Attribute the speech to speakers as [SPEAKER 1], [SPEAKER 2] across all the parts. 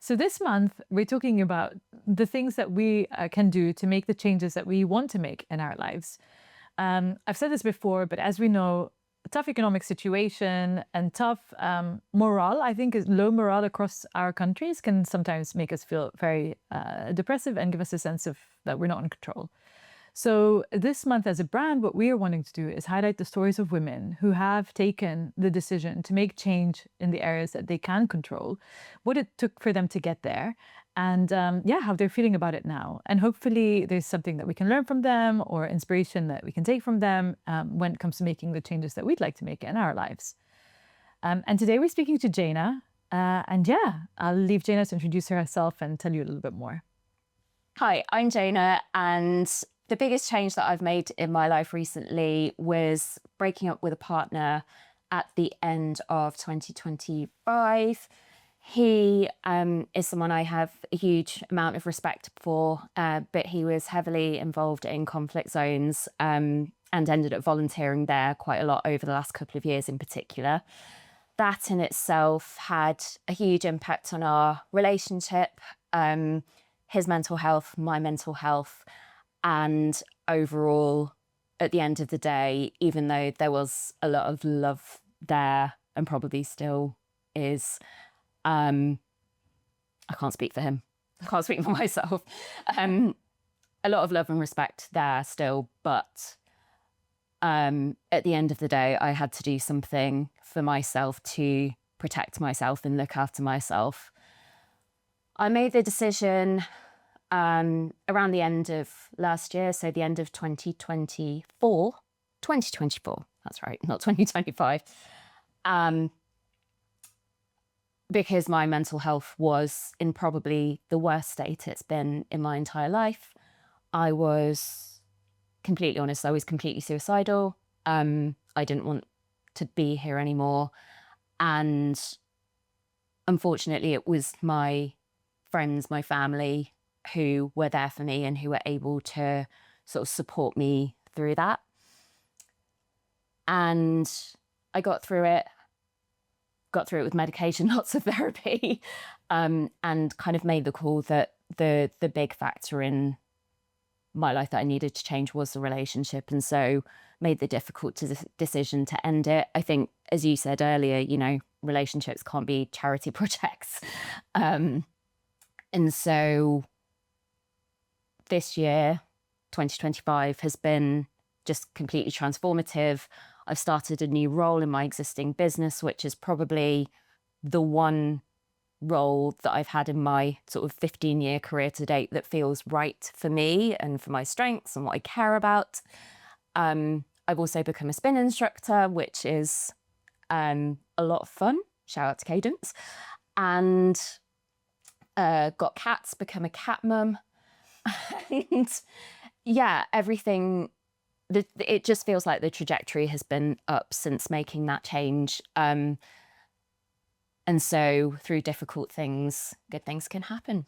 [SPEAKER 1] So this month, we're talking about the things that we can do to make the changes that we want to make in our lives. I've said this before, but as we know, a tough economic situation and tough morale, I think is low morale across our countries can sometimes make us feel very depressive and give us a sense of that we're not in control. So this month as a brand, what we are wanting to do is highlight the stories of women who have taken the decision to make change in the areas that they can control, what it took for them to get there, and how they're feeling about it now. And hopefully there's something that we can learn from them or inspiration that we can take from them when it comes to making the changes that we'd like to make in our lives. And today we're speaking to Jayna. I'll leave Jayna to introduce herself and tell you a little bit more.
[SPEAKER 2] Hi, I'm Jayna, and the biggest change that I've made in my life recently was breaking up with a partner at the end of 2025. He is someone I have a huge amount of respect for, but he was heavily involved in conflict zones and ended up volunteering there quite a lot over the last couple of years in particular. That in itself had a huge impact on our relationship, his mental health, my mental health, and overall, at the end of the day, even though there was a lot of love there and probably still is, I can't speak for him. I can't speak for myself. A lot of love and respect there still, but at the end of the day, I had to do something for myself to protect myself and look after myself. I made the decision around the end of last year, so the end of 2024, that's right, not 2025, because my mental health was in probably the worst state it's been in my entire life. I was completely honest, I was completely suicidal. I didn't want to be here anymore. And unfortunately, it was my friends, my family, who were there for me and who were able to sort of support me through that. And I got through it with medication, lots of therapy, and kind of made the call that the big factor in my life that I needed to change was the relationship. And so made the difficult decision to end it. I think, as you said earlier, relationships can't be charity projects. And so this year, 2025, has been just completely transformative. I've started a new role in my existing business, which is probably the one role that I've had in my sort of 15-year career to date that feels right for me and for my strengths and what I care about. I've also become a spin instructor, which is a lot of fun. Shout out to Cadence. And got cats, become a cat mum. And everything, it just feels like the trajectory has been up since making that change. And so through difficult things, good things can happen.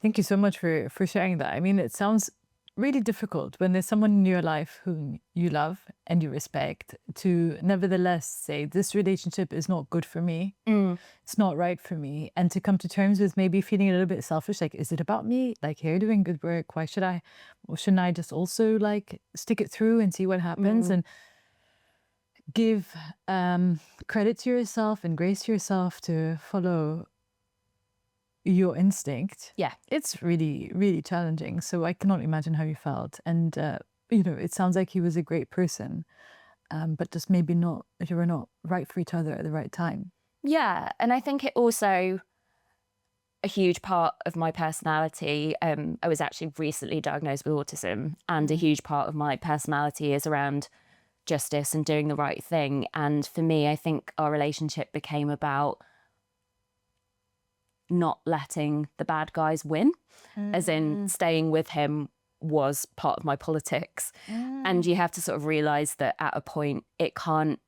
[SPEAKER 1] Thank you so much for sharing that. I mean, it sounds really difficult when there's someone in your life whom you love and you respect to nevertheless say, this relationship is not good for me. It's not right for me. And to come to terms with maybe feeling a little bit selfish, like, is it about me? Like, you're doing good work. Why should I? Or shouldn't I just also like stick it through and see what happens? And give credit to yourself and grace to yourself to follow your instinct.
[SPEAKER 2] Yeah.
[SPEAKER 1] It's really, really challenging. So I cannot imagine how you felt. And, it sounds like he was a great person, but just maybe you were not right for each other at the right time.
[SPEAKER 2] Yeah. And I think it also, a huge part of my personality, I was actually recently diagnosed with autism, and a huge part of my personality is around justice and doing the right thing. And for me, I think our relationship became about not letting the bad guys win, as in staying with him was part of my politics. And you have to sort of realize that at a point it can't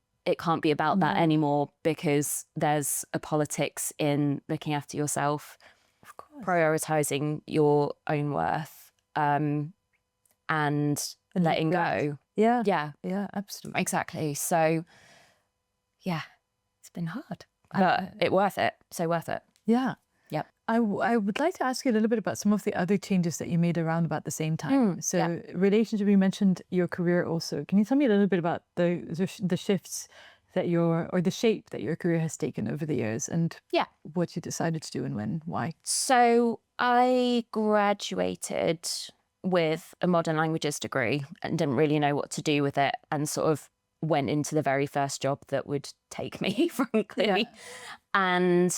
[SPEAKER 2] be about that anymore, because there's a politics in looking after yourself,
[SPEAKER 1] Of course.
[SPEAKER 2] prioritizing your own worth, and letting go.
[SPEAKER 1] Yeah, absolutely.
[SPEAKER 2] Exactly. So yeah, it's been hard, but it worth it. So worth it.
[SPEAKER 1] Yeah.
[SPEAKER 2] Yep.
[SPEAKER 1] I would like to ask you a little bit about some of the other changes that you made around about the same time. So relationship, you mentioned your career also. Can you tell me a little bit about the shifts that or the shape that your career has taken over the years, and what you decided to do and when, why?
[SPEAKER 2] So I graduated with a modern languages degree and didn't really know what to do with it, and sort of went into the very first job that would take me, frankly. And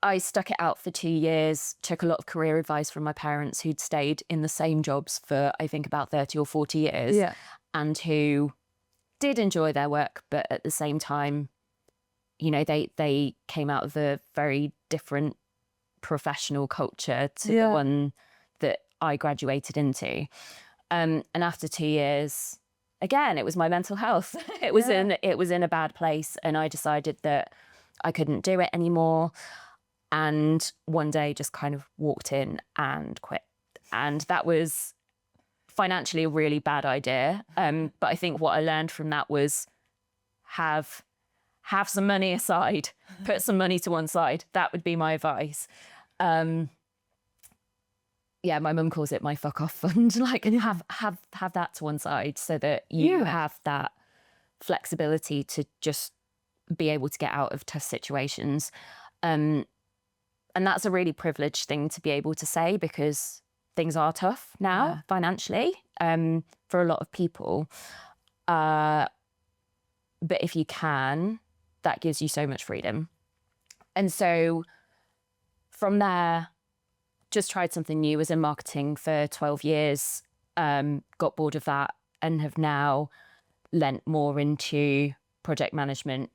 [SPEAKER 2] I stuck it out for 2 years, took a lot of career advice from my parents who'd stayed in the same jobs for, I think, about 30 or 40 years, and who did enjoy their work, but at the same time, you know, they came out of a very different professional culture to the one that I graduated into. And after 2 years, again, it was my mental health. It was in a bad place, and I decided that I couldn't do it anymore. And one day just kind of walked in and quit. And that was financially a really bad idea. But I think what I learned from that was have some money aside, put some money to one side. That would be my advice. My mum calls it my fuck off fund. Like, have that to one side so that you have that flexibility to just be able to get out of tough situations. And that's a really privileged thing to be able to say, because things are tough now financially for a lot of people. But if you can, that gives you so much freedom. And so from there, just tried something new. Was in marketing for 12 years, got bored of that, and have now lent more into project management,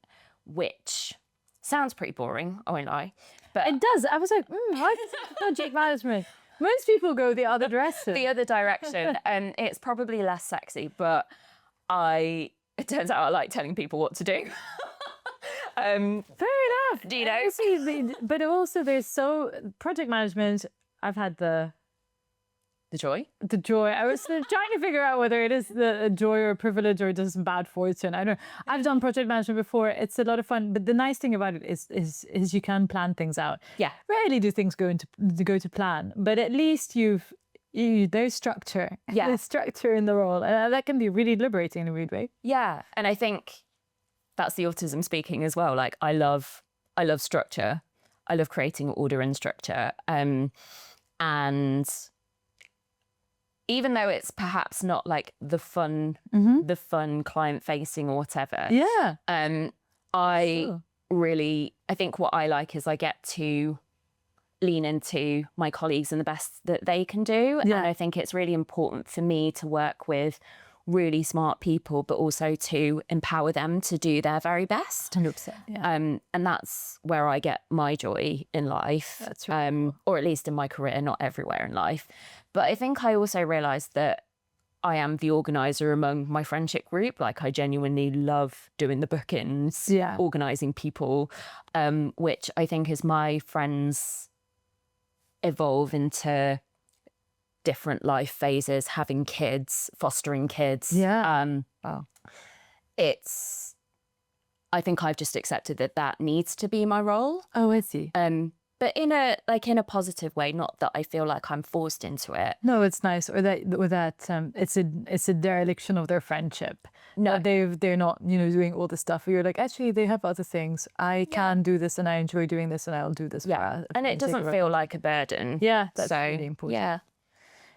[SPEAKER 2] which sounds pretty boring, I won't lie. But
[SPEAKER 1] it does. I was like, project management. Most people go the other direction.
[SPEAKER 2] The other direction. And it's probably less sexy, but it turns out I like telling people what to do.
[SPEAKER 1] Fair enough.
[SPEAKER 2] Do you know?
[SPEAKER 1] But also project management, I've had the
[SPEAKER 2] joy.
[SPEAKER 1] The joy. I was trying to figure out whether it is the joy or privilege or just bad fortune. I don't know. I've done project management before. It's a lot of fun. But the nice thing about it is you can plan things out.
[SPEAKER 2] Yeah.
[SPEAKER 1] Rarely do things go to plan, but at least there's structure.
[SPEAKER 2] Yeah.
[SPEAKER 1] There's structure in the role, and that can be really liberating in a weird way.
[SPEAKER 2] Yeah, and I think that's the autism speaking as well. Like, I love structure. I love creating order and structure. And even though it's perhaps not like the fun client facing or whatever.
[SPEAKER 1] Yeah.
[SPEAKER 2] I think what I like is I get to lean into my colleagues and the best that they can do.
[SPEAKER 1] Yeah.
[SPEAKER 2] And I think it's really important for me to work with really smart people, but also to empower them to do their very best.
[SPEAKER 1] 100%. Yeah.
[SPEAKER 2] And that's where I get my joy in life.
[SPEAKER 1] That's right.
[SPEAKER 2] Or at least in my career, not everywhere in life. But I think I also realised that I am the organiser among my friendship group. Like, I genuinely love doing the bookings, organising people, which I think as my friends evolve into different life phases, having kids, fostering kids.
[SPEAKER 1] Yeah.
[SPEAKER 2] I think I've just accepted that needs to be my role.
[SPEAKER 1] Oh, I see.
[SPEAKER 2] But in a positive way, not that I feel like I'm forced into it.
[SPEAKER 1] No, it's nice, or that it's a dereliction of their friendship.
[SPEAKER 2] No,
[SPEAKER 1] they're not doing all the stuff. You're like, actually, they have other things. I can do this, and I enjoy doing this, and I'll do this.
[SPEAKER 2] Yeah, and it doesn't feel like a burden.
[SPEAKER 1] Yeah, that's really important.
[SPEAKER 2] Yeah.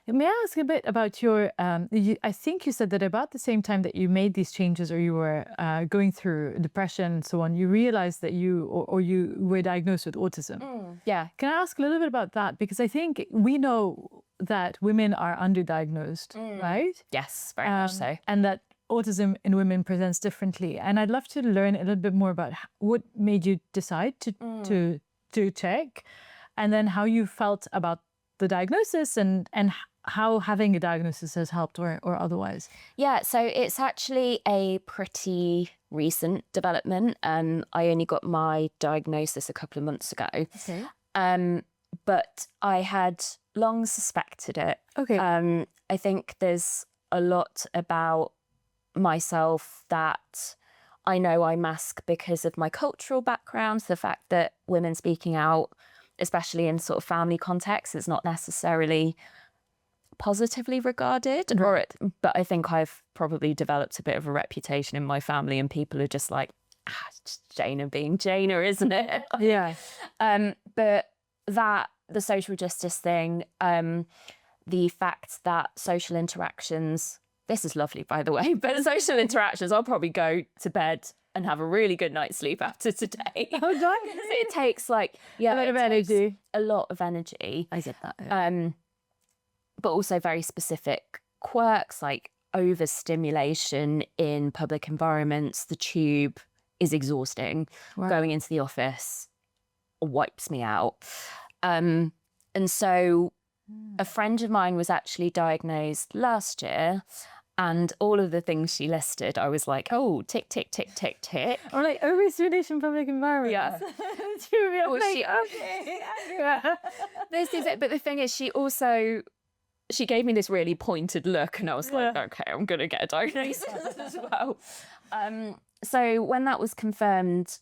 [SPEAKER 1] May I ask a bit about your, I think you said that about the same time that you made these changes, or you were going through depression and so on, you realized that you were diagnosed with autism.
[SPEAKER 2] Yeah.
[SPEAKER 1] Can I ask a little bit about that? Because I think we know that women are underdiagnosed, right?
[SPEAKER 2] Yes, very much so.
[SPEAKER 1] And that autism in women presents differently. And I'd love to learn a little bit more about what made you decide to check, and then how you felt about the diagnosis and how having a diagnosis has helped or otherwise.
[SPEAKER 2] Yeah, so it's actually a pretty recent development. I only got my diagnosis a couple of months ago.
[SPEAKER 1] Okay.
[SPEAKER 2] But I had long suspected it.
[SPEAKER 1] Okay.
[SPEAKER 2] I think there's a lot about myself that I know I mask because of my cultural background, the fact that women speaking out, especially in sort of family contexts, is not necessarily positively regarded. But I think I've probably developed a bit of a reputation in my family, and people are just like, it's just Jayna being Jayna, isn't it?
[SPEAKER 1] Yeah.
[SPEAKER 2] But that, the social justice thing, the fact that social interactions, this is lovely, by the way, but social interactions, I'll probably go to bed and have a really good night's sleep after today.
[SPEAKER 1] Oh, nice.
[SPEAKER 2] It takes like,
[SPEAKER 1] A lot of energy.
[SPEAKER 2] a lot of energy.
[SPEAKER 1] I get that. Yeah.
[SPEAKER 2] But also very specific quirks like overstimulation in public environments. The tube is exhausting.
[SPEAKER 1] Wow.
[SPEAKER 2] Going into the office wipes me out. And so a friend of mine was actually diagnosed last year, and all of the things she listed, I was like, oh, tick, tick, tick, tick, tick.
[SPEAKER 1] Or like overstimulation public environment.
[SPEAKER 2] Yeah.
[SPEAKER 1] Well,
[SPEAKER 2] okay. This is it. But the thing is, she gave me this really pointed look, and I was like, okay, I'm going to get a diagnosis as well. So when that was confirmed,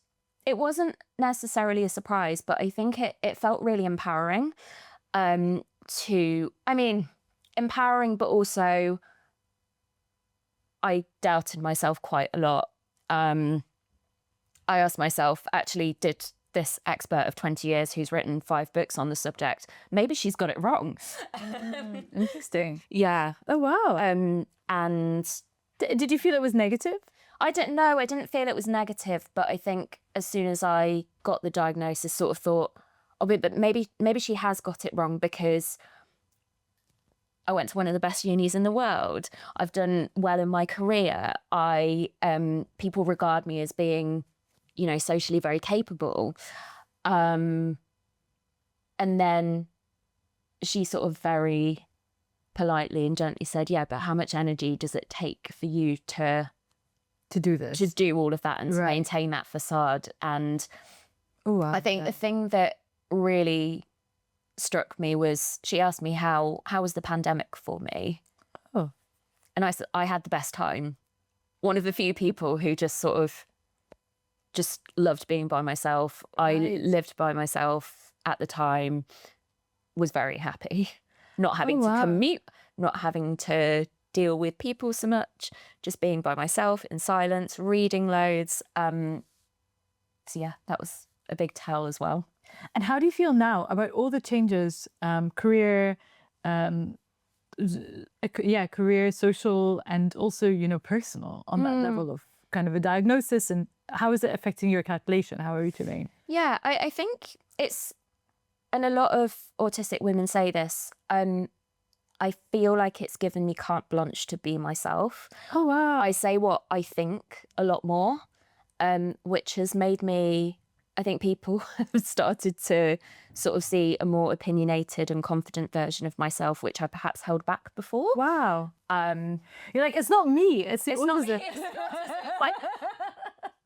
[SPEAKER 2] it wasn't necessarily a surprise, but I think it felt really empowering. Empowering, but also I doubted myself quite a lot. I asked myself, actually, did this expert of 20 years who's written 5 books on the subject, maybe she's got it wrong.
[SPEAKER 1] Interesting.
[SPEAKER 2] Yeah.
[SPEAKER 1] Oh, wow.
[SPEAKER 2] And
[SPEAKER 1] did you feel it was negative?
[SPEAKER 2] I didn't know. I didn't feel it was negative, but I think as soon as I got the diagnosis, sort of thought, oh, but maybe she has got it wrong, because I went to one of the best unis in the world. I've done well in my career. People regard me as being, socially very capable. And then she sort of very politely and gently said, yeah, but how much energy does it take for you to
[SPEAKER 1] do this,
[SPEAKER 2] to do all of that and to maintain that facade? And I think the thing that really struck me was, she asked me how was the pandemic for me.
[SPEAKER 1] Oh.
[SPEAKER 2] And I said I had the best time. One of the few people who just loved being by myself. I lived by myself at the time, was very happy, not having to commute, not having to deal with people so much, just being by myself in silence, reading loads. So yeah, that was a big tell as well.
[SPEAKER 1] And how do you feel now about all the changes, career, career, social, and also, personal on that level of kind of a diagnosis? And how is it affecting your calculation? How are you doing?
[SPEAKER 2] Yeah, I think it's, and a lot of autistic women say this, I feel like it's given me carte blanche to be myself.
[SPEAKER 1] Oh, wow.
[SPEAKER 2] I say what I think a lot more, which has made me, I think people have started to sort of see a more opinionated and confident version of myself, which I perhaps held back before.
[SPEAKER 1] Wow. You're like, it's not me. It's
[SPEAKER 2] not me. Like,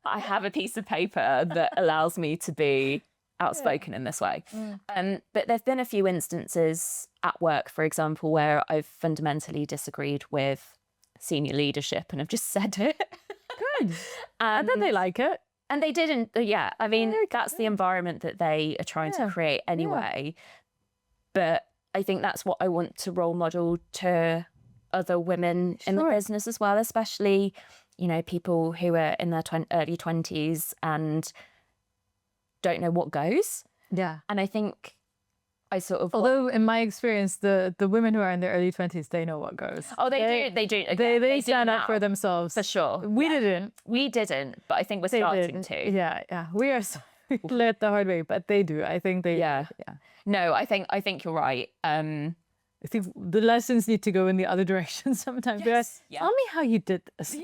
[SPEAKER 2] I have a piece of paper that allows me to be outspoken in this way. But there've been a few instances at work, for example, where I've fundamentally disagreed with senior leadership and have just said it.
[SPEAKER 1] Good. And then they like it.
[SPEAKER 2] And they didn't, yeah. I mean, that's the environment that they are trying to create anyway. But I think that's what I want to role model to other women in the business as well, especially, people who are in their early 20s and don't know what goes.
[SPEAKER 1] Yeah.
[SPEAKER 2] And I think I sort of...
[SPEAKER 1] Although in my experience, the women who are in their early 20s, they know what goes.
[SPEAKER 2] Oh, they do.
[SPEAKER 1] They stand up for themselves.
[SPEAKER 2] For sure.
[SPEAKER 1] We didn't,
[SPEAKER 2] but I think we're starting to.
[SPEAKER 1] Yeah. We are learned the hard way, but they do. I think they...
[SPEAKER 2] Yeah. No, I think you're right.
[SPEAKER 1] I think the lessons need to go in the other direction sometimes.
[SPEAKER 2] Yes.
[SPEAKER 1] Tell me how you did this.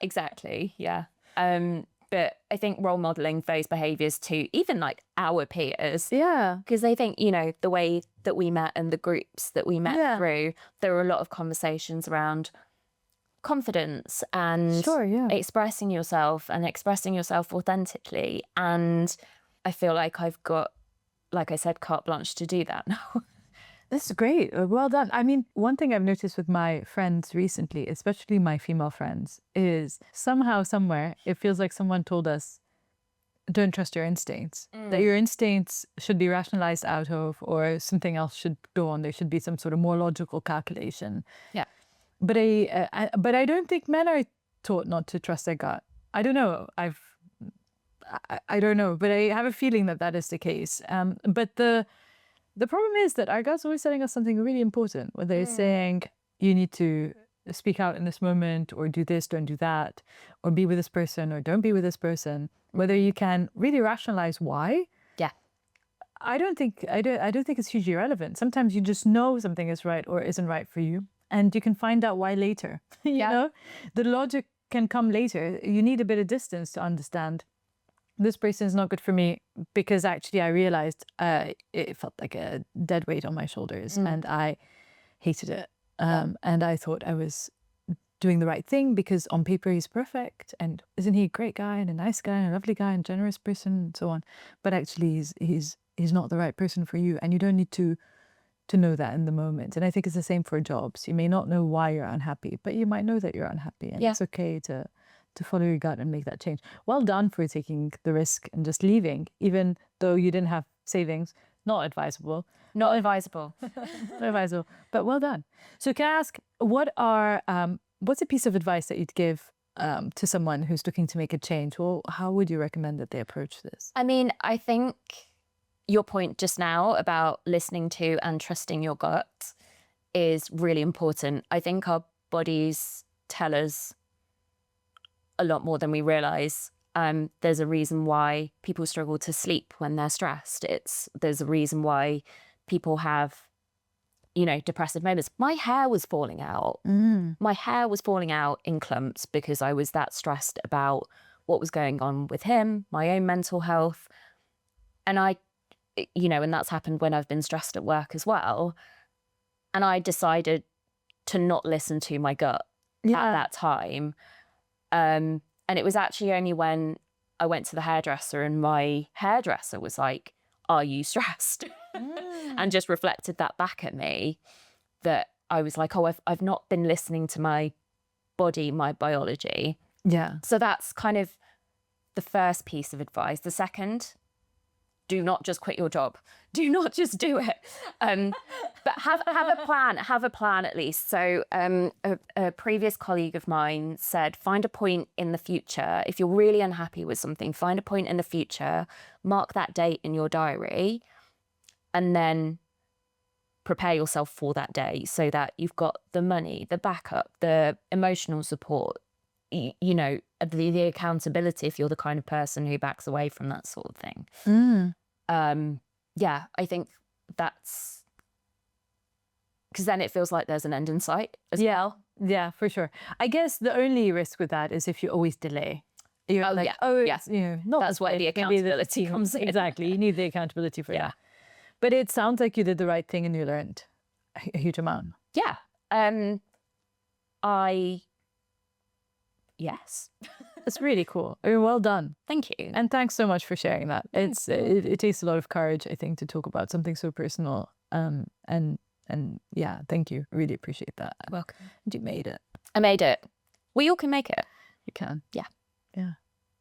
[SPEAKER 2] Exactly, yeah. But I think role modelling those behaviours to even like our peers.
[SPEAKER 1] Yeah.
[SPEAKER 2] Because they think, the way that we met and the groups that we met through, there were a lot of conversations around confidence and expressing yourself authentically. And I feel like I've got, like I said, carte blanche to do that now.
[SPEAKER 1] That's great. Well done. I mean, one thing I've noticed with my friends recently, especially my female friends, is somehow, somewhere, it feels like someone told us, don't trust your instincts. That your instincts should be rationalized out of, or something else should go on. There should be some sort of more logical calculation.
[SPEAKER 2] Yeah.
[SPEAKER 1] But I don't think men are taught not to trust their gut. I don't know. I don't know, but I have a feeling that that is the case. But the problem is that our gut's always telling us something really important, whether it's saying you need to speak out in this moment, or do this, don't do that, or be with this person, or don't be with this person. Whether you can really rationalize why,
[SPEAKER 2] Yeah.
[SPEAKER 1] I don't think it's hugely relevant. Sometimes you just know something is right or isn't right for you, and you can find out why later. You know, the logic can come later. You need a bit of distance to understand this person is not good for me, because actually I realized it felt like a dead weight on my shoulders, and I hated it. And I thought I was doing the right thing because on paper he's perfect, and isn't he a great guy and a nice guy and a lovely guy and generous person and so on. But actually he's not the right person for you, and you don't need to know that in the moment. And I think it's the same for jobs. You may not know why you're unhappy, but you might know that you're unhappy, and it's okay to follow your gut and make that change. Well done for taking the risk and just leaving, even though you didn't have savings. Not advisable.
[SPEAKER 2] Not advisable.
[SPEAKER 1] Not advisable, but well done. So can I ask, what's a piece of advice that you'd give to someone who's looking to make a change? Well, how would you recommend that they approach this?
[SPEAKER 2] I mean, I think your point just now about listening to and trusting your gut is really important. I think our bodies tell us a lot more than we realize. There's a reason why people struggle to sleep when they're stressed. There's a reason why people have, depressive moments. My hair was falling out. My hair was falling out in clumps because I was that stressed about what was going on with him, my own mental health. And and that's happened when I've been stressed at work as well. And I decided to not listen to my gut at that time. And it was actually only when I went to the hairdresser and my hairdresser was like, "Are you stressed?" and just reflected that back at me, that I was like, "Oh, I've not been listening to my body, my biology."
[SPEAKER 1] Yeah.
[SPEAKER 2] So that's kind of the first piece of advice. The second, do not just quit your job. Do not just do it. But have a plan at least. So a previous colleague of mine said, find a point in the future. If you're really unhappy with something, find a point in the future, mark that date in your diary, and then prepare yourself for that day so that you've got the money, the backup, the emotional support, the accountability if you're the kind of person who backs away from that sort of thing. I think that's because then it feels like there's an end in sight as well.
[SPEAKER 1] Yeah, for sure. I guess the only risk with that is if you always delay. You're not
[SPEAKER 2] that's where the accountability comes in.
[SPEAKER 1] Exactly. You need the accountability for that. But it sounds like you did the right thing and you learned a huge amount.
[SPEAKER 2] Yeah. Yes.
[SPEAKER 1] It's really cool. I mean, well done.
[SPEAKER 2] Thank you.
[SPEAKER 1] And thanks so much for sharing that. It takes a lot of courage, I think, to talk about something so personal. And yeah, thank you. Really appreciate that.
[SPEAKER 2] Welcome.
[SPEAKER 1] You made it.
[SPEAKER 2] I made it. We all can make it.
[SPEAKER 1] You can.
[SPEAKER 2] Yeah.
[SPEAKER 1] Yeah.